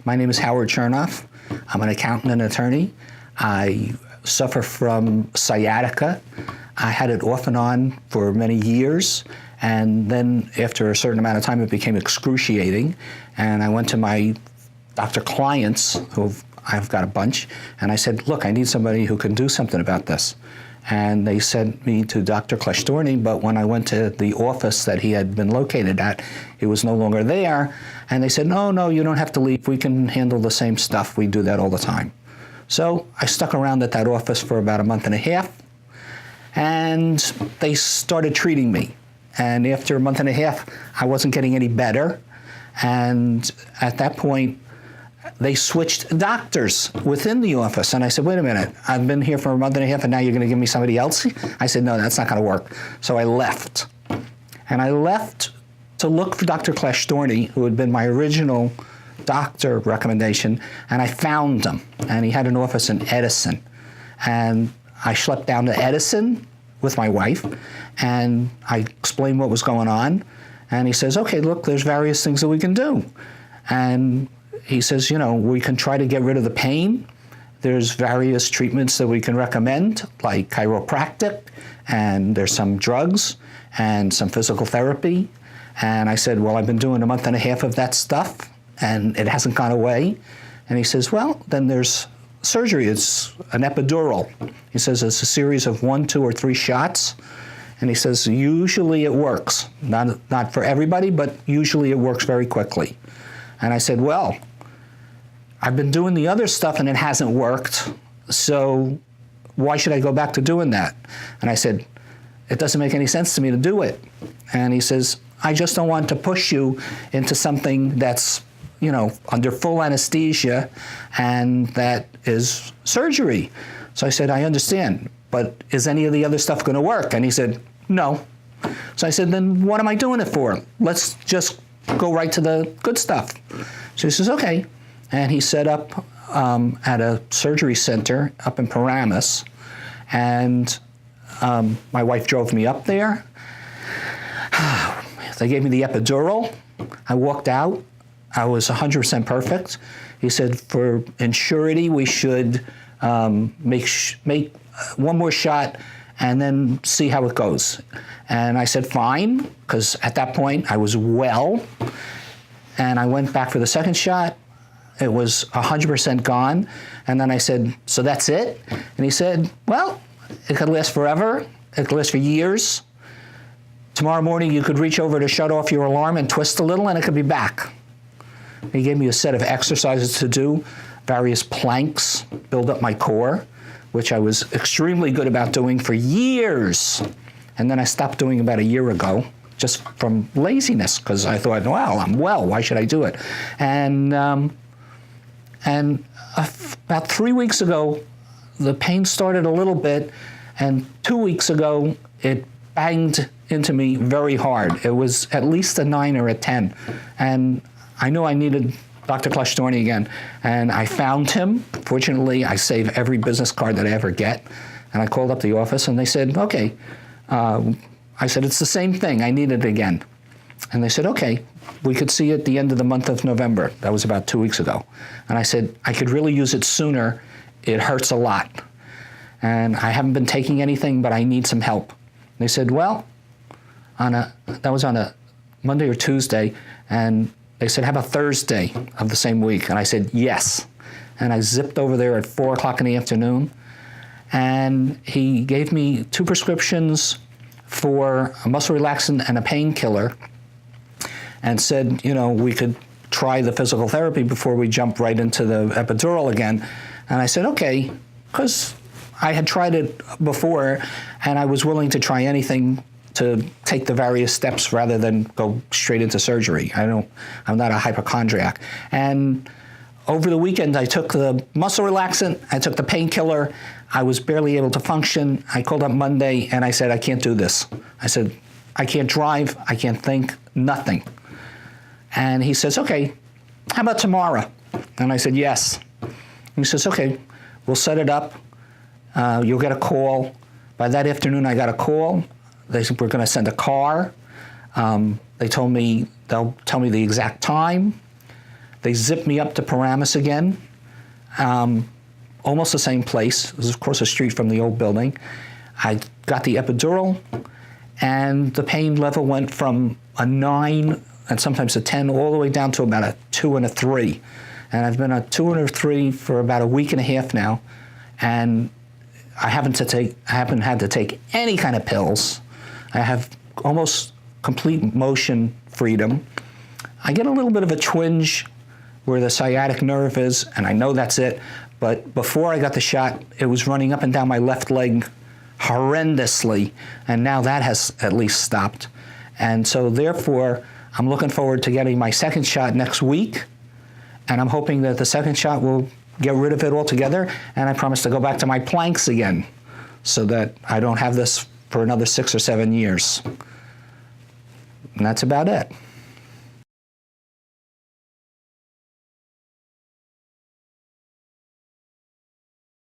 My name is Howard Chernoff. I'm an accountant and attorney. I suffer from sciatica. I had it off and on for many years, and then after a certain amount of time it became excruciating, and I went to my doctor clients, who I've got a bunch, and I said, look, I need somebody who can do something about this. And they sent me to Dr. Klyashtorny, but when I went to the office that he had been located at, he was no longer there. And they said, no, you don't have to leave. We can handle the same stuff. We do that all the time. So I stuck around at that office for about a month and a half, and they started treating me. And after a month and a half, I wasn't getting any better. And at that point, they switched doctors within the office. And I said, wait a minute, I've been here for a month and a half and now you're going to give me somebody else? I said, no, that's not going to work. So I left. And I left to look for Dr. Klyashtorny, who had been my original doctor recommendation, and I found him. And he had an office in Edison. And I schlepped down to Edison with my wife, and I explained what was going on. And he says, okay, look, there's various things that we can do. And he says, we can try to get rid of the pain. There's various treatments that we can recommend, like chiropractic, and there's some drugs and some physical therapy. And I said, well, I've been doing a month and a half of that stuff, and it hasn't gone away. And he says, well, then there's surgery. It's an epidural. He says it's a series of 1, 2, or 3 shots. And he says, usually it works. Not for everybody, but usually it works very quickly. And I said, well, I've been doing the other stuff and it hasn't worked, so why should I go back to doing that? And I said, it doesn't make any sense to me to do it. And he says, I just don't want to push you into something that's, under full anesthesia and that is surgery. So I said, I understand, but is any of the other stuff going to work? And he said, no. So I said, then what am I doing it for? Let's just go right to the good stuff. So he says, okay. And he set up at a surgery center up in Paramus. And my wife drove me up there. They gave me the epidural. I walked out. I was 100% perfect. He said, for insurity, we should make one more shot and then see how it goes. And I said, fine, because at that point I was well. And I went back for the second shot. It was 100% gone. And then I said, so that's it? And he said, well, it could last forever. It could last for years. Tomorrow morning you could reach over to shut off your alarm and twist a little and it could be back. He gave me a set of exercises to do, various planks, build up my core, which I was extremely good about doing for years. And then I stopped doing about a year ago, just from laziness, because I thought, well, I'm well, why should I do it? And about 3 weeks ago, the pain started a little bit, and 2 weeks ago, it banged into me very hard. It was at least a 9 or a 10. And I knew I needed Dr. Klyashtorny again, and I found him. Fortunately, I save every business card that I ever get, and I called up the office, and they said, okay. I said, it's the same thing. I need it again. And they said, okay, we could see it at the end of the month of November. That was about 2 weeks ago. And I said, I could really use it sooner. It hurts a lot. And I haven't been taking anything, but I need some help. They said, well, that was on a Monday or Tuesday, and they said, how about Thursday of the same week? And I said, yes. And I zipped over there at 4 o'clock in the afternoon, and he gave me 2 prescriptions for a muscle relaxant and a painkiller, and said, we could try the physical therapy before we jump right into the epidural again. And I said, okay, because I had tried it before, and I was willing to try anything to take the various steps rather than go straight into surgery. I'm not a hypochondriac. And over the weekend, I took the muscle relaxant, I took the painkiller, I was barely able to function. I called up Monday and I said, I can't do this. I said, I can't drive, I can't think, nothing. And he says, okay, how about tomorrow? And I said, yes. And he says, okay, we'll set it up. You'll get a call. By that afternoon, I got a call. They said, we're going to send a car. They told me, they'll tell me the exact time. They zipped me up to Paramus again, almost the same place. It was across the street from the old building. I got the epidural, and the pain level went from a 9 and sometimes a 10 all the way down to about a 2 and a 3. And I've been a 2 and a 3 for about a week and a half now, and I haven't had to take any kind of pills. I have almost complete motion freedom. I get a little bit of a twinge where the sciatic nerve is, and I know that's it, but before I got the shot, it was running up and down my left leg horrendously, and now that has at least stopped. And so therefore, I'm looking forward to getting my second shot next week, and I'm hoping that the second shot will get rid of it altogether, and I promise to go back to my planks again so that I don't have this for another 6 or 7 years. And that's about it.